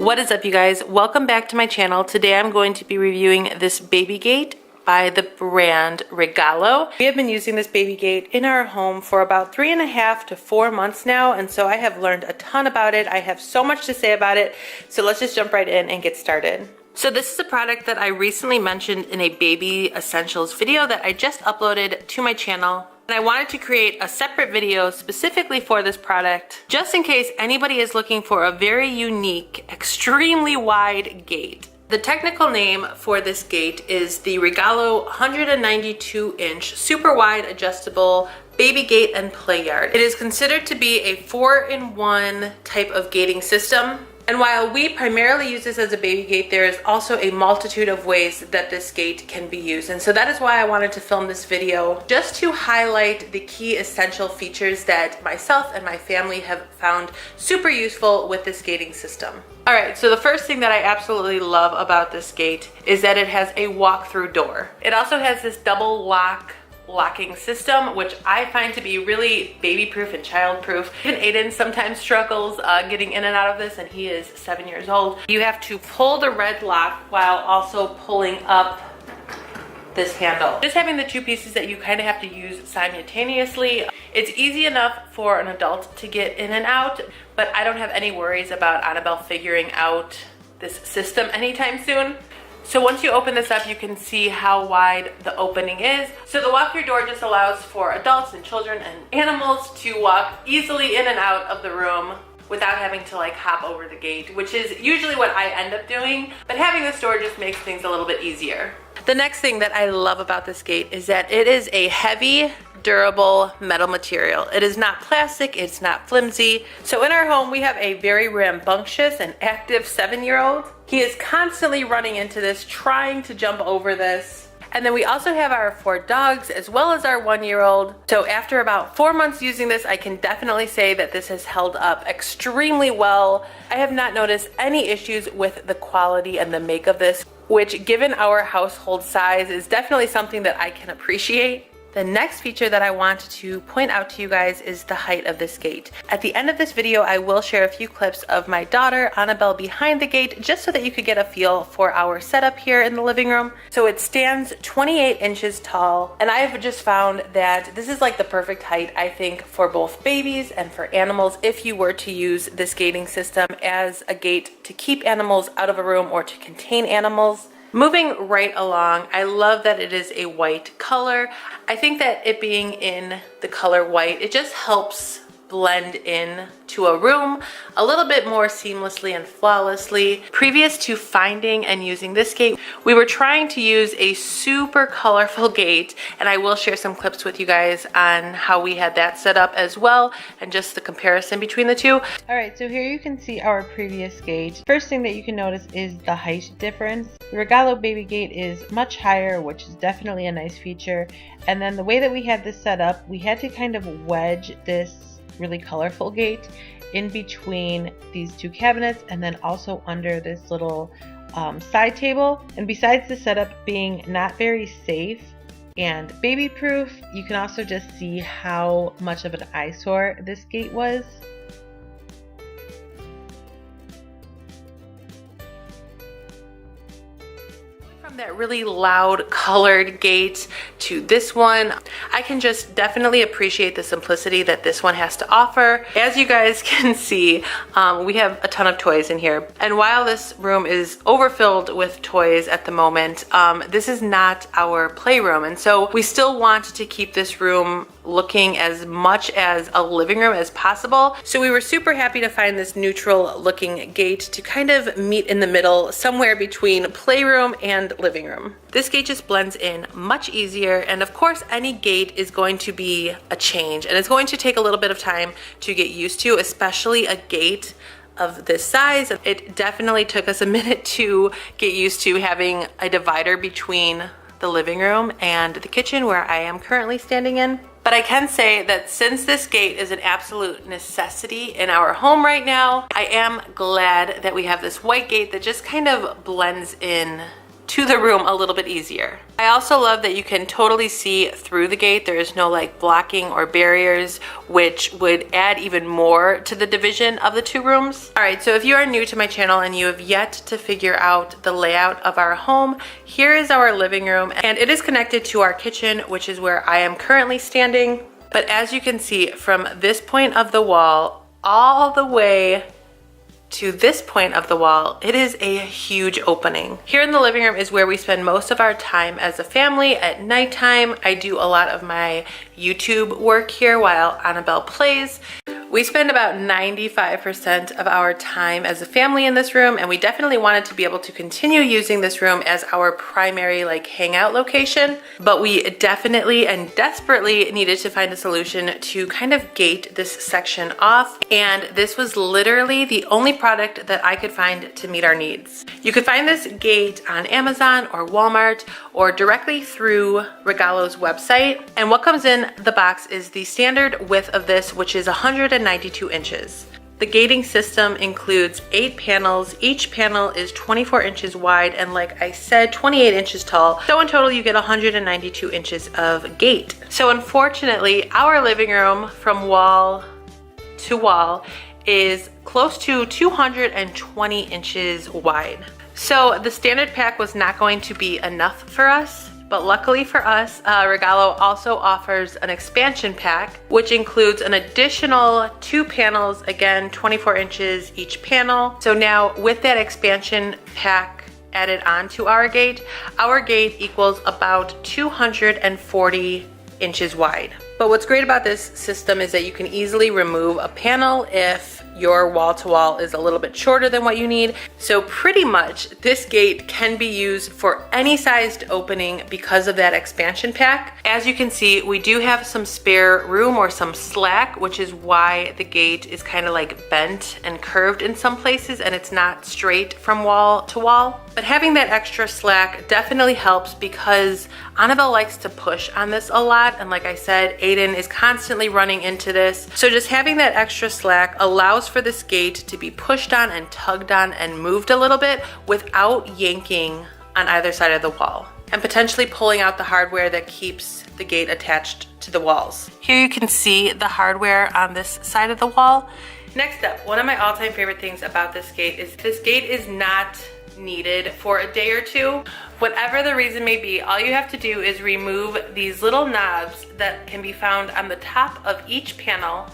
What is up, you guys? Welcome back to my channel. Today I'm going to be reviewing this baby gate by the brand Regalo. We have been using this baby gate in our home for about 3.5 to 4 months now, and so I have learned a ton about it. I have so much to say about it, so let's just jump right in and get started. So this is a product that I recently mentioned in a baby essentials video that I just uploaded to my channel. And I wanted to create a separate video specifically for this product, just in case anybody is looking for a very unique, extremely wide gate. The technical name for this gate is the Regalo 192-inch super wide adjustable baby gate and play yard. It is considered to be a 4-in-1 type of gating system. And while we primarily use this as a baby gate, there is also a multitude of ways that this gate can be used. And so that is why I wanted to film this video, just to highlight the key essential features that myself and my family have found super useful with this gating system. All right, so the first thing that I absolutely love about this gate is that it has a walk-through door. It also has this double locking system, which I find to be really baby-proof and child-proof. Even Aiden sometimes struggles getting in and out of this, and he is 7 years old. You have to pull the red lock while also pulling up this handle. Just having the two pieces that you kind of have to use simultaneously. It's easy enough for an adult to get in and out, but I don't have any worries about Annabelle figuring out this system anytime soon. So once you open this up, you can see how wide the opening is. So the walk-through door just allows for adults and children and animals to walk easily in and out of the room without having to like hop over the gate, which is usually what I end up doing. But having this door just makes things a little bit easier. The next thing that I love about this gate is that it is a heavy, durable metal material. It is not plastic, it's not flimsy. So in our home, we have a very rambunctious and active 7-year-old. He is constantly running into this, trying to jump over this. And then we also have our 4 dogs as well as our 1-year-old. So after about 4 months using this, I can definitely say that this has held up extremely well. I have not noticed any issues with the quality and the make of this, which given our household size is definitely something that I can appreciate. The next feature that I want to point out to you guys is the height of this gate. At the end of this video, I will share a few clips of my daughter, Annabelle, behind the gate, just so that you could get a feel for our setup here in the living room. So it stands 28 inches tall, and I've just found that this is like the perfect height, I think, for both babies and for animals if you were to use this gating system as a gate to keep animals out of a room or to contain animals. Moving right along, I love that it is a white color. I think that it being in the color white, it just helps blend in to a room a little bit more seamlessly and flawlessly. Previous to finding and using this gate, we were trying to use a super colorful gate, and I will share some clips with you guys on how we had that set up as well and just the comparison between the two. All right, so here you can see our previous gate. First thing that you can notice is the height difference. The Regalo baby gate is much higher, which is definitely a nice feature. And then the way that we had this set up, we had to kind of wedge this really colorful gate in between these two cabinets and then also under this little side table. And besides the setup being not very safe and baby proof, you can also just see how much of an eyesore this gate was. That really loud colored gate to this one, I can just definitely appreciate the simplicity that this one has to offer. As you guys can see, we have a ton of toys in here, and while this room is overfilled with toys at the moment, this is not our playroom, and so we still want to keep this room looking as much as a living room as possible. So we were super happy to find this neutral looking gate to kind of meet in the middle, somewhere between playroom and living room. This gate just blends in much easier, and of course any gate is going to be a change, and it's going to take a little bit of time to get used to, especially a gate of this size. It definitely took us a minute to get used to having a divider between the living room and the kitchen where I am currently standing in. But I can say that since this gate is an absolute necessity in our home right now, I am glad that we have this white gate that just kind of blends in to the room a little bit easier. I also love that you can totally see through the gate. There is no like blocking or barriers, which would add even more to the division of the two rooms. All right, so if you are new to my channel and you have yet to figure out the layout of our home, here is our living room, and it is connected to our kitchen, which is where I am currently standing. But as you can see, from this point of the wall all the way to this point of the wall, it is a huge opening. Here in the living room is where we spend most of our time as a family at nighttime. I do a lot of my YouTube work here while Annabelle plays. We spend about 95% of our time as a family in this room, and we definitely wanted to be able to continue using this room as our primary like hangout location, but we definitely and desperately needed to find a solution to kind of gate this section off, and this was literally the only product that I could find to meet our needs. You could find this gate on Amazon or Walmart or directly through Regalo's website, and what comes in the box is the standard width of this, which is 192 inches. The gating system includes 8 panels. Each panel is 24 inches wide and, like I said, 28 inches tall. So in total you get 192 inches of gate. So unfortunately, our living room from wall to wall is close to 220 inches wide. So the standard pack was not going to be enough for us, but luckily for us, Regalo also offers an expansion pack, which includes an additional 2 panels, again, 24 inches each panel. So now with that expansion pack added onto our gate equals about 240 inches wide. But what's great about this system is that you can easily remove a panel if your wall-to-wall is a little bit shorter than what you need. So pretty much this gate can be used for any sized opening because of that expansion pack. As you can see, we do have some spare room or some slack, which is why the gate is kind of like bent and curved in some places and it's not straight from wall to wall. But having that extra slack definitely helps because Annabelle likes to push on this a lot, and like I said, Aiden is constantly running into this. So just having that extra slack allows for this gate to be pushed on and tugged on and moved a little bit without yanking on either side of the wall and potentially pulling out the hardware that keeps the gate attached to the walls. Here you can see the hardware on this side of the wall. Next up, one of my all-time favorite things about this gate is not needed for a day or two. Whatever the reason may be, all you have to do is remove these little knobs that can be found on the top of each panel.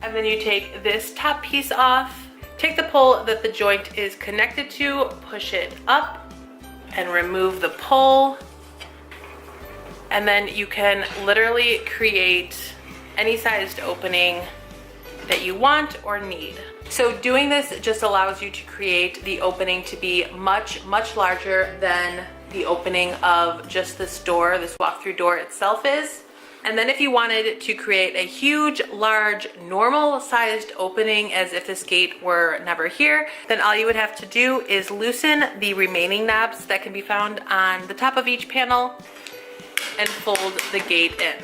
And then you take this top piece off, take the pole that the joint is connected to, push it up, and remove the pole. And then you can literally create any sized opening that you want or need. So doing this just allows you to create the opening to be much, much larger than the opening of just this door, this walk-through door itself is. And then if you wanted to create a huge, large, normal sized opening as if this gate were never here, then all you would have to do is loosen the remaining knobs that can be found on the top of each panel and fold the gate in.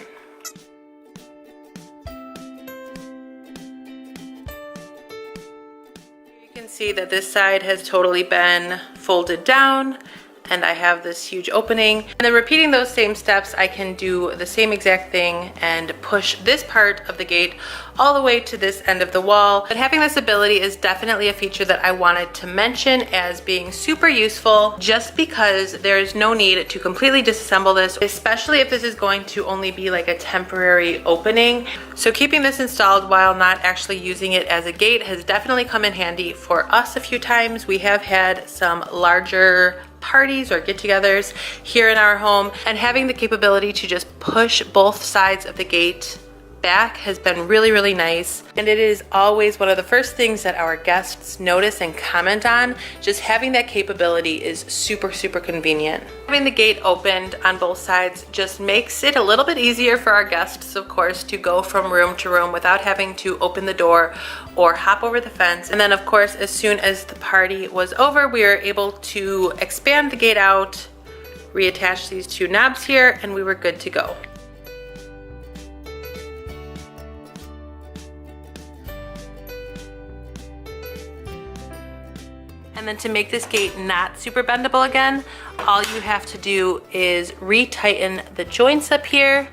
You can see that this side has totally been folded down and I have this huge opening. And then repeating those same steps, I can do the same exact thing and push this part of the gate all the way to this end of the wall. But having this ability is definitely a feature that I wanted to mention as being super useful, just because there is no need to completely disassemble this, especially if this is going to only be like a temporary opening. So keeping this installed while not actually using it as a gate has definitely come in handy for us a few times. We have had some larger parties or get-togethers here in our home, and having the capability to just push both sides of the gate back has been really, really nice. And it is always one of the first things that our guests notice and comment on. Just having that capability is super, super convenient. Having the gate opened on both sides just makes it a little bit easier for our guests, of course, to go from room to room without having to open the door or hop over the fence. And then, of course, as soon as the party was over, we were able to expand the gate out, reattach these two knobs here, and we were good to go. And then to make this gate not super bendable again, all you have to do is retighten the joints up here.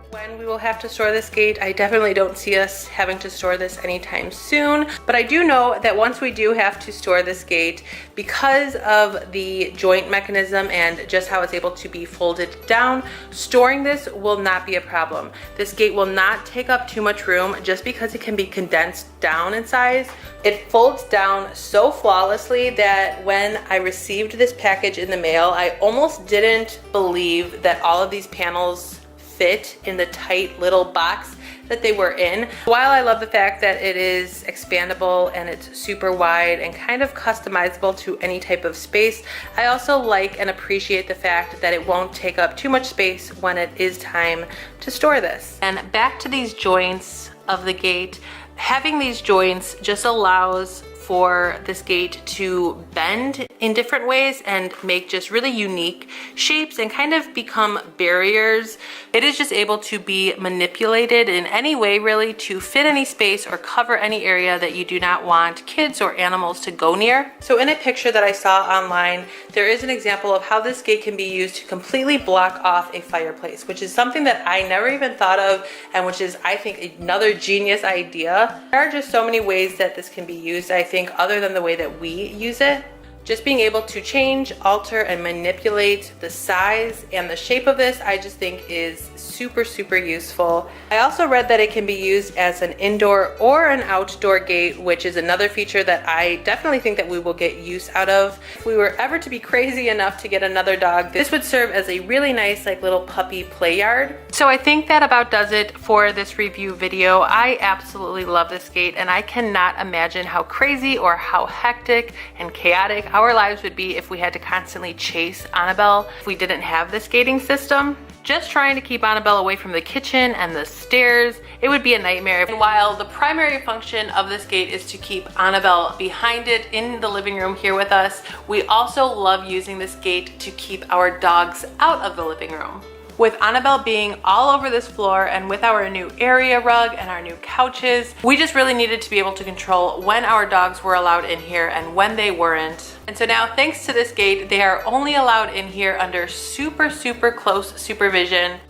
When we will have to store this gate, I definitely don't see us having to store this anytime soon, but I do know that once we do have to store this gate, because of the joint mechanism and just how it's able to be folded down, storing this will not be a problem. This gate will not take up too much room just because it can be condensed down in size. It folds down so flawlessly that when I received this package in the mail, I almost didn't believe that all of these panels fit in the tight little box that they were in. While I love the fact that it is expandable and it's super wide and kind of customizable to any type of space, I also like and appreciate the fact that it won't take up too much space when it is time to store this. And back to these joints of the gate, having these joints just allows for this gate to bend in different ways and make just really unique shapes and kind of become barriers. It is just able to be manipulated in any way really to fit any space or cover any area that you do not want kids or animals to go near. So in a picture that I saw online, there is an example of how this gate can be used to completely block off a fireplace, which is something that I never even thought of and which is, I think, another genius idea. There are just so many ways that this can be used, I think, other than the way that we use it. Just being able to change, alter, and manipulate the size and the shape of this, I just think is super, super useful. I also read that it can be used as an indoor or an outdoor gate, which is another feature that I definitely think that we will get use out of. If we were ever to be crazy enough to get another dog, this would serve as a really nice like little puppy play yard. So I think that about does it for this review video. I absolutely love this gate and I cannot imagine how crazy or how hectic and chaotic our lives would be if we had to constantly chase Annabelle if we didn't have this gating system. Just trying to keep Annabelle away from the kitchen and the stairs, it would be a nightmare. And while the primary function of this gate is to keep Annabelle behind it in the living room here with us, we also love using this gate to keep our dogs out of the living room. With Annabelle being all over this floor and with our new area rug and our new couches, we just really needed to be able to control when our dogs were allowed in here and when they weren't. And so now, thanks to this gate, they are only allowed in here under super, super close supervision.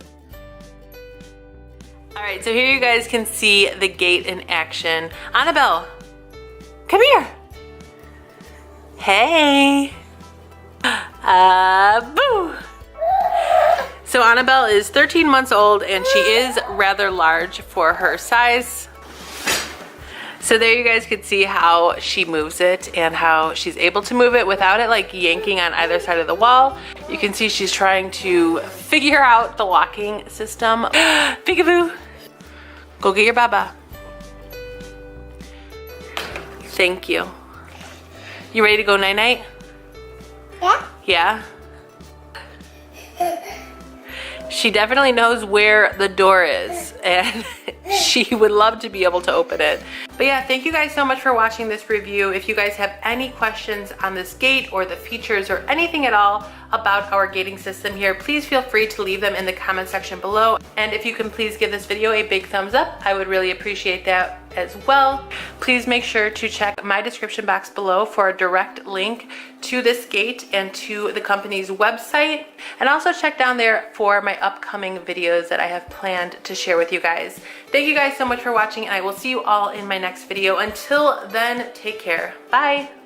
All right, so here you guys can see the gate in action. Annabelle, come here. Hey. Boo. So Annabelle is 13 months old and she is rather large for her size. So there you guys can see how she moves it and how she's able to move it without it like yanking on either side of the wall. You can see she's trying to figure out the locking system. Peekaboo! Go get your baba. Thank you. You ready to go night-night? Yeah? Yeah? She definitely knows where the door is and she would love to be able to open it. But yeah, thank you guys so much for watching this review. If you guys have any questions on this gate or the features or anything at all about our gating system here, please feel free to leave them in the comment section below. And if you can please give this video a big thumbs up, I would really appreciate that as well. Please make sure to check my description box below for a direct link to this gate and to the company's website. And also check down there for my upcoming videos that I have planned to share with you guys. Thank you guys so much for watching and I will see you all in my next video. Until then, take care. Bye.